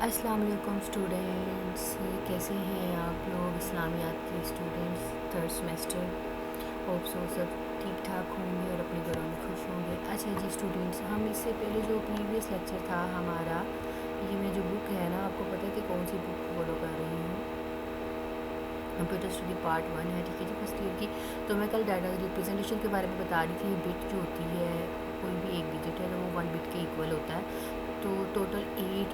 अस्सलाम वालेकुम स्टूडेंट्स, कैसे हैं आप लोग? इस्लामियात के students, third semester. Hope so सब ठीक ठाक होंगे और अपने घरों में खुश होंगे। अच्छा जी स्टूडेंट्स, हम इससे पहले जो प्रीवियस लेक्चर था हमारा, ये मैं जो बुक है ना, आपको पता है कि कौन सी बुक फॉलो कर रही हूँ? कंप्यूटर स्टडी पार्ट 1 है, ठीक है जी, फर्स्ट ईयर की। तो मैं कल डाटा रिप्रेजेंटेशन के बारे में बता रही थी। बिट जो होती है, कोई भी एक डिजिट है तो वो 1 बिट के इक्वल होता है। तो टोटल 8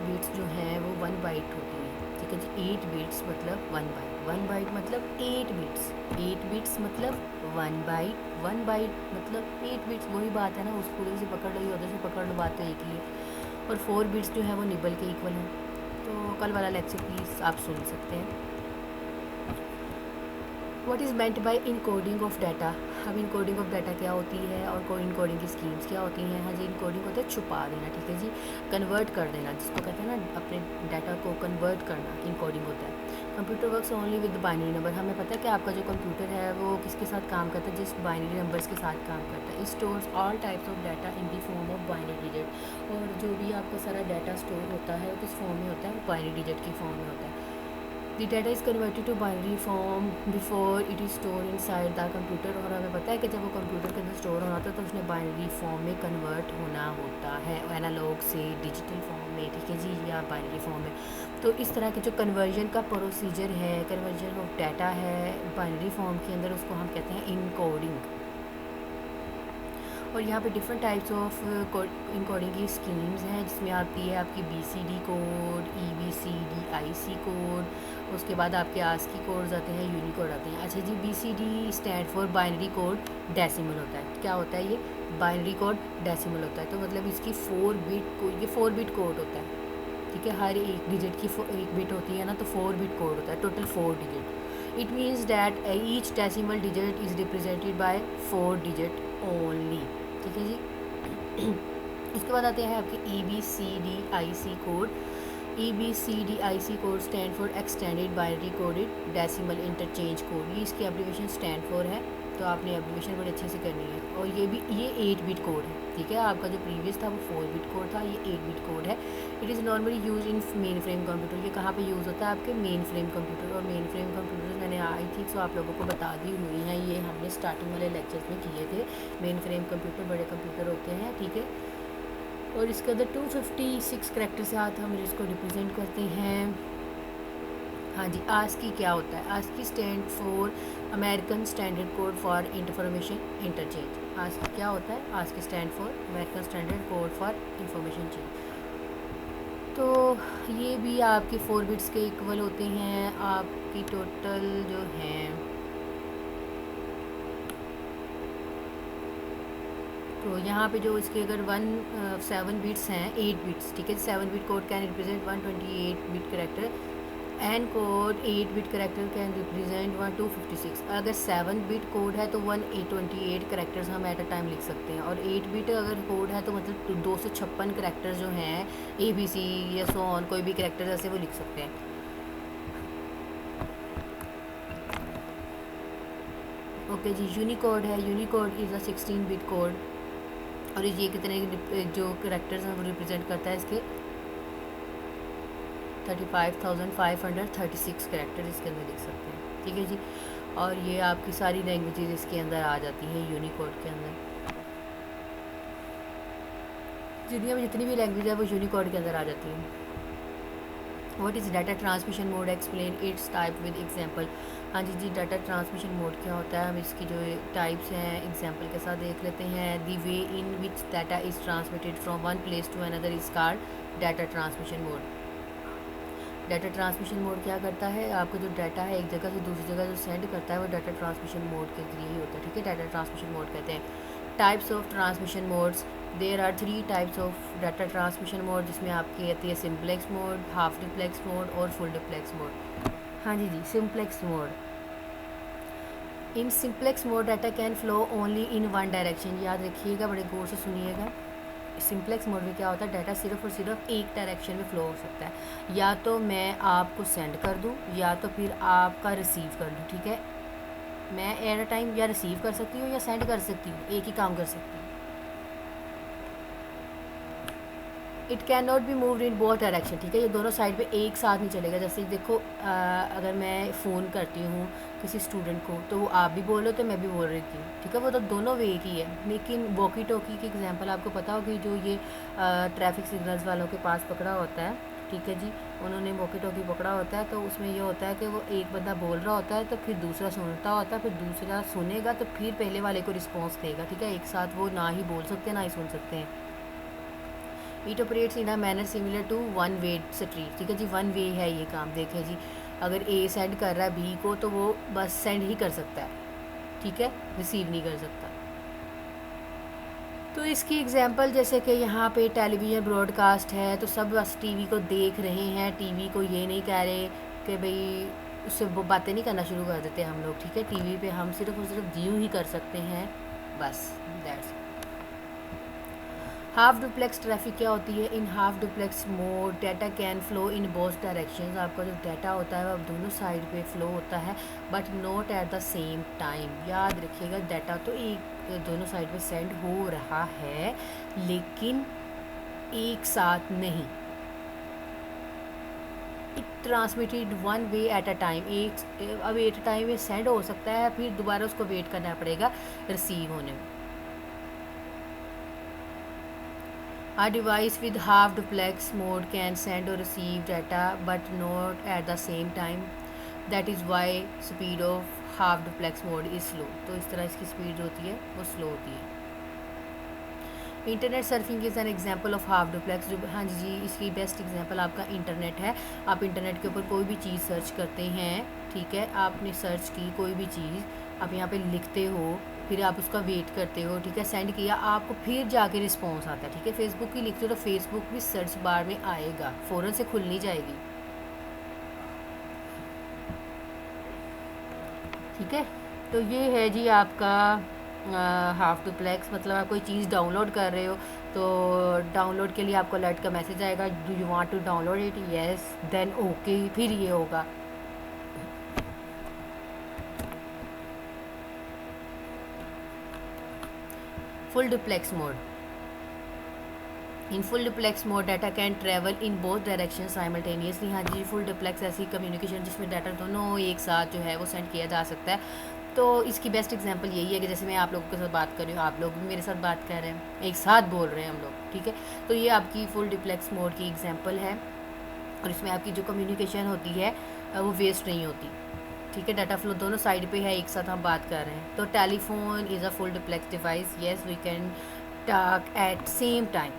बिट्स जो हैं वो 1 बाइट होती है, ठीक है जी। 8 बिट्स मतलब 1 बाइट, 1 बाइट मतलब 8 बिट्स, 8 बिट्स मतलब 1 बाइट, 1 बाइट मतलब 8 बिट्स। वही बात है ना, उस पूरे से पकड़ लो, उधर से पकड़ लो, बात तो एक ही है। और 4 बिट्स जो है वो निबल के इक्वल है। तो कल वाला लेक्चर प्लीज़ आप सुन सकते हैं। What is meant by encoding of data. अब इनकोडिंग ऑफ डाटा क्या होती है और इनकोडिंग की स्कीम्स क्या होती हैं? हाँ जी, इनकोडिंग होता है छुपा देना, ठीक है जी, कन्वर्ट कर देना, जिसको कहते हैं ना अपने डाटा को कन्वर्ट करना, इनकोडिंग होता है। Computer works only with binary number. हमें पता है कि आपका जो कंप्यूटर है वो किसके साथ काम करता है? जिस बाइनरी नंबर्स के साथ काम करता है। It stores all types of data in the form of binary digit. और जो भी आपका सारा डाटा स्टोर होता है वो किस फॉर्म में होता है? बाइनरी डिजिट की फॉर्म में होता है। The data is converted to binary form before it is stored inside the computer। और हमें पता है कि जब वो कंप्यूटर के अंदर स्टोर होना होता है तो उसने बाइनरी फॉर्म में कन्वर्ट होना होता है, एनालॉग से डिजिटल फॉर्म में, ठीक है जी, या बाइनरी फॉर्म में। तो इस तरह के जो कन्वर्जन का प्रोसीजर है, कन्वर्जन ऑफ डाटा है बाइनरी फॉर्म के अंदर, उसको हम कहते हैं इनकोडिंग। और यहाँ पे डिफरेंट टाइप्स ऑफ इनकोडिंग की स्कीम्स हैं, जिसमें आती है आपकी BCD code, EBCD IC code, उसके बाद आपके ASCII कोड्स आते हैं, यूनिकोड आते हैं। अच्छा जी, BCD stand for binary code decimal होता है। क्या होता है ये? बाइनरी कोड डेसिमल होता है। तो मतलब इसकी 4 बिट को, ये 4 बिट कोड होता है, ठीक है। हर एक डिजिट की एक बिट होती है ना, तो 4 बिट कोड होता है, total 4 digit. It means that each decimal digit is represented by 4 digit only, ठीक है जी। इसके बाद आते हैं आपके EBCDIC code. EBCDIC code stand for extended binary coded decimal interchange code. ये इसकी एब्रीविएशन स्टैंड फॉर है, तो आपने एब्रीविएशन बड़े अच्छे से करनी है। और ये 8 बिट कोड है, ठीक है। आपका जो प्रीवियस था वो 4 बिट कोड था, ये 8 बिट कोड है। It is normally use in main frame computer. ये कहाँ पे यूज़ होता है? आपके मेन फ्रेम कंप्यूटर। और मेन फ्रेम कंप्यूटर मैंने आई थिंक सो आप लोगों को बता दी हुई हैं, ये हमने स्टार्टिंग वाले लेक्चर्स में किए थे। मेन फ्रेम कंप्यूटर बड़े कंप्यूटर होते हैं, ठीक है। और इसके अंदर 256 करैक्टर से साथ हम इसको रिप्रेजेंट करते हैं। हाँ जी, ASCII क्या होता है? ASCII stand for American standard code for information interchange. ASCII क्या होता है? ASCII stand for American standard code for information change. तो ये भी आपके 4 बिट्स के इक्वल होते हैं। आपकी टोटल जो हैं, तो यहाँ पे जो इसके अगर 7 बिट्स हैं, 8 बिट्स, ठीक है। 7 bit code can represent 128 bit character and code 8 bit character can represent 256। अगर 7 बिट कोड है तो 128 करेक्टर्स हम एट अ टाइम लिख सकते हैं। और 8 बिट अगर कोड है तो मतलब 256 करेक्टर्स जो हैं, ABC या सो ऑन, कोई भी करेक्टर ऐसे वो लिख सकते हैं। ओके जी, यूनिकोड है। Unicode is a 16 bit code. और ये कितने जो करेक्टर्स हैं वो रिप्रेजेंट करता है? इसके 35,536 करेक्टर इसके अंदर लिख सकते हैं, ठीक है जी। और ये आपकी सारी लैंग्वेजेस इसके अंदर आ जाती हैं यूनिकोड के अंदर। दुनिया में जितनी भी लैंग्वेज है वो यूनिकोड के अंदर आ जाती हैं। What is data transmission mode? Explain it's type with example. हाँ जी जी, डाटा ट्रांसमिशन मोड क्या होता है? हम इसकी जो टाइप्स हैं एग्जांपल के साथ देख लेते हैं। The way in which data is transmitted from one place to another is called data transmission mode. Data transmission mode क्या करता है? आपका जो डाटा है एक जगह से दूसरी जगह जो सेंड करता है वो डाटा ट्रांसमिशन मोड के जरिए ही होता है, ठीक है। डाटा ट्रांसमिशन मोड कहते हैं। Types of transmission modes, there are 3 types of data transmission mode, जिसमें आपकी आती है simplex mode, half duplex mode और फुल डिप्लेक्स मोड। हाँ जी जी, simplex mode. In simplex mode data can flow only in one direction. याद रखिएगा, बड़े गौर से सुनिएगा। सिंपलेक्स मोड में क्या होता है? डाटा सिर्फ और सिर्फ एक डायरेक्शन में फ़्लो हो सकता है। या तो मैं आपको सेंड कर दूं या तो फिर आपका रिसीव कर लूँ, ठीक है। मैं एट अ टाइम या रिसीव कर सकती हूँ या सेंड कर सकती हूँ, एक ही काम कर सकती हूँ। It can not be moved in both direction, ठीक है, ये दोनों साइड पे एक साथ नहीं चलेगा। जैसे देखो अगर मैं फ़ोन करती हूँ किसी स्टूडेंट को तो वो आप भी बोल रहे हो तो मैं भी बोल रही थी, ठीक है, वो तो दोनों वे की है। लेकिन वॉकी टॉकी की एग्जांपल आपको पता होगी, जो ये ट्रैफिक सिग्नल्स वालों के पास पकड़ा होता है, ठीक है जी, उन्होंने वॉकी टॉकी पकड़ा होता है, तो उसमें ये होता है कि वो एक बंदा बोल रहा होता है तो फिर दूसरा सुनता होता है, फिर दूसरा सुनेगा तो फिर पहले वाले को रिस्पॉन्स देगा, ठीक है, एक साथ वो ना ही बोल सकते ना ही सुन सकते हैं। It operates in a manner similar to one way street, ठीक है जी, वन वे है ये काम। देखें जी, अगर ए सेंड कर रहा है बी को तो वो बस सेंड ही कर सकता है, ठीक है, रिसीव नहीं कर सकता। तो इसकी एग्जांपल जैसे कि यहाँ पे टेलीविज़न ब्रॉडकास्ट है तो सब बस टीवी को देख रहे हैं, टीवी को ये नहीं कह रहे कि भाई उससे वो बातें नहीं करना शुरू कर देते हम लोग, ठीक है, टीवी पे हम सिर्फ और सिर्फ व्यू ही कर सकते हैं, बस दैट्स। हाफ डुप्लेक्स ट्रैफिक क्या होती है? In half duplex mode data can flow in both directions. आपका जो डाटा होता है वो दोनों साइड पे फ्लो होता है, but not at the same time. याद रखिएगा, डाटा तो एक दोनों साइड पे सेंड हो रहा है लेकिन एक साथ नहीं। It transmitted one way at a time, एक अब एट अ टाइम ये सेंड हो सकता है, फिर दोबारा उसको वेट करना पड़ेगा रिसीव होने में। A device with half duplex mode can send or receive data but not at the same time. That is why speed of half duplex mode is slow. तो इस तरह इसकी स्पीड होती है वो स्लो होती है। Internet surfing is an example of half duplex. जो हाँ जी, इसकी बेस्ट एग्जाम्पल आपका इंटरनेट है। आप इंटरनेट के ऊपर कोई भी चीज़ सर्च करते हैं, ठीक है, आपने सर्च की कोई भी चीज़, आप यहाँ पे लिखते हो, फिर आप उसका वेट करते हो, ठीक है, सेंड किया, आपको फिर जाके रिस्पॉन्स आता है, ठीक है, फेसबुक की लिखते हो तो फेसबुक भी सर्च बार में आएगा, फ़ौरन से खुल नहीं जाएगी, ठीक है। तो ये है जी आपका हाफ डुप्लेक्स। मतलब आप कोई चीज़ डाउनलोड कर रहे हो तो डाउनलोड के लिए आपको अलर्ट का मैसेज आएगा, do you want to download it, yes then okay, फिर ये होगा। Full duplex mode. In full duplex mode data can travel in both direction simultaneously. हाँ जी, फुल डुप्लेक्स ऐसी कम्युनिकेशन जिसमें डाटा दोनों एक साथ जो है वो सेंड किया जा सकता है। तो इसकी बेस्ट एग्जांपल यही है कि जैसे मैं आप लोगों के साथ बात कर रही हूँ, आप लोग भी मेरे साथ बात कर रहे हैं, एक साथ बोल रहे हैं हम लोग, ठीक है। तो ये आपकी फुल डुप्लेक्स मोड की एग्जांपल है और इसमें आपकी जो कम्युनिकेशन होती है वो वेस्ट नहीं होती, ठीक है, डाटा फ्लो दोनों साइड पे है, एक साथ हम बात कर रहे हैं। तो telephone is a full duplex device, yes we can talk at same time.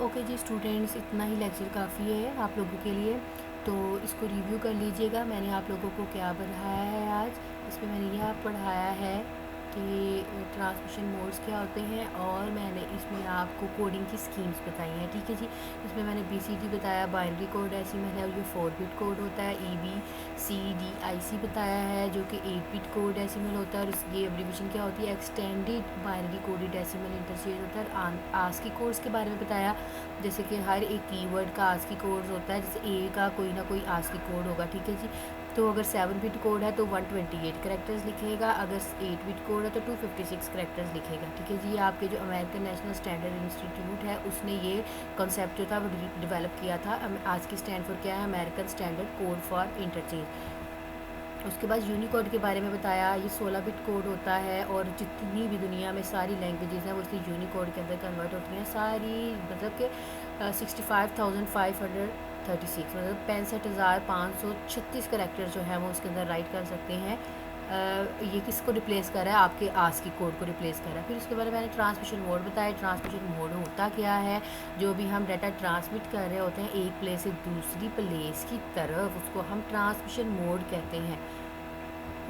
Okay जी स्टूडेंट्स, इतना ही लेक्चर काफ़ी है आप लोगों के लिए, तो इसको रिव्यू कर लीजिएगा। मैंने आप लोगों को क्या पढ़ाया है आज। इसमें मैंने यह पढ़ाया है कि ट्रांसमिशन मोड्स क्या होते हैं, और मैंने इसमें आपको कोडिंग की स्कीम्स बताई हैं, ठीक है जी। इसमें मैंने BCD बताया, बाइनरी कोड डेसिमल है, ये 4 बिट कोड होता है। EBCDIC बताया है जो कि 8 बिट कोड डेसिमल होता है, और इसकी एब्रीविएशन क्या होती है, extended binary coded decimal interchange होता है। ASCII कोड्स के बारे में बताया, जैसे कि हर एक कीवर्ड का ASCII कोड होता है, जैसे ए का कोई ना कोई ASCII कोड होगा, ठीक है जी। तो अगर 7 बिट कोड है तो 128 करैक्टर्स लिखेगा, अगर 8 बिट कोड है तो 256 करैक्टर्स लिखेगा, ठीक है जी। आपके जो अमेरिकन नेशनल स्टैंडर्ड इंस्टीट्यूट है उसने ये कॉन्सेप्ट जो था वो डेवलप किया था। आज की स्टैंड फॉर क्या है, American standard code for interchange. उसके बाद यूनिकोड के बारे में बताया, ये 16 बिट कोड होता है, और जितनी भी दुनिया में सारी लैंग्वेजेस हैं वो इसके यूनिकोड के अंदर कन्वर्ट होती हैं सारी, मतलब कि 65,536, मतलब 65,536 करैक्टर जो है वो उसके अंदर राइट कर सकते हैं। ये किसको रिप्लेस कर रहा है, आपके ASCII कोड को रिप्लेस कर रहा है। फिर उसके बाद मैंने ट्रांसमिशन मोड बताया। ट्रांसमिशन मोड होता क्या है, जो भी हम डाटा ट्रांसमिट कर रहे होते हैं एक प्लेस से दूसरी प्लेस की तरफ, उसको हम ट्रांसमिशन मोड कहते हैं।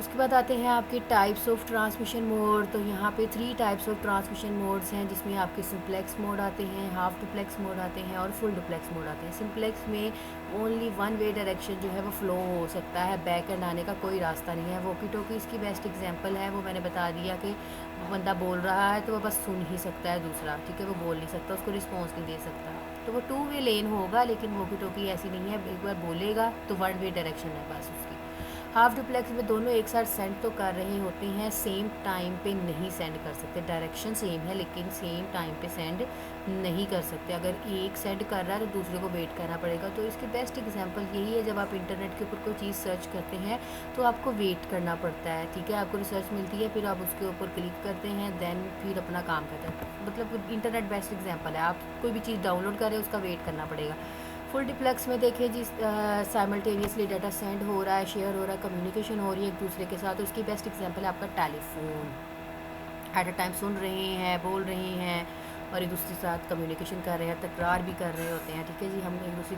उसके बाद आते हैं आपके टाइप्स ऑफ ट्रांसमिशन मोड। तो यहाँ पे 3 टाइप्स ऑफ ट्रांसमिशन मोड्स हैं, जिसमें आपके सिंप्लेक्स मोड आते हैं, हाफ डुप्लेक्स मोड आते हैं और फुल डुप्लेक्स मोड आते हैं। सिंप्लेक्स में ओनली वन वे डायरेक्शन जो है वो फ्लो हो सकता है, बैक एंड आने का कोई रास्ता नहीं है। वॉकी टॉकी इसकी बेस्ट एग्जांपल है, वो मैंने बता दिया कि बंदा बोल रहा है तो वो बस सुन ही सकता है दूसरा, ठीक है, वो बोल नहीं सकता, उसको रिस्पॉन्स नहीं दे सकता। तो वो 2 वे लेन होगा, लेकिन वॉकी टॉकी ऐसी नहीं है, एक बार बोलेगा तो 1 वे डायरेक्शन है बस उसकी। हाफ डुप्लेक्स में दोनों एक साथ सेंड तो कर रहे होते हैं, सेम टाइम पे नहीं सेंड कर सकते। डायरेक्शन सेम है लेकिन सेम टाइम पे सेंड नहीं कर सकते। अगर एक सेंड कर रहा है तो दूसरे को वेट करना पड़ेगा। तो इसकी बेस्ट एग्जांपल यही है, जब आप इंटरनेट के ऊपर कोई चीज़ सर्च करते हैं तो आपको वेट करना पड़ता है, ठीक है, आपको रिसर्च मिलती है, फिर आप उसके ऊपर क्लिक करते हैं, देन फिर अपना काम करते हैं। मतलब इंटरनेट बेस्ट एग्जाम्पल है। आप कोई भी चीज़ डाउनलोड कर रहे हैं, उसका वेट करना पड़ेगा। फुल डिप्लेक्स में देखें जिस साइमल्टेनियसली डाटा सेंड हो रहा है, शेयर हो रहा है, कम्युनिकेशन हो रही है एक दूसरे के साथ। तो उसकी बेस्ट एग्जांपल है आपका टेलीफोन। एट अ टाइम सुन रहे हैं, बोल रहे हैं और एक दूसरे के साथ कम्युनिकेशन कर रहे हैं, तकरार भी कर रहे होते हैं, ठीक है जी, हम एक दूसरे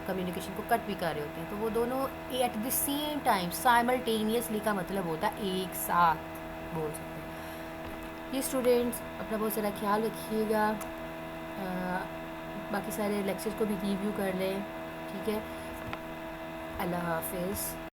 कम्युनिकेशन को कट भी कर रहे होते हैं। तो वो दोनों at the same time simultaneously का मतलब होता है एक साथ बोल सकते हैं। ये स्टूडेंट्स अपना बहुत सारा ख्याल रखिएगा, बाकी सारे लेक्चर्स को भी रिव्यू कर लें, ठीक है। अल्लाह हाफिज़।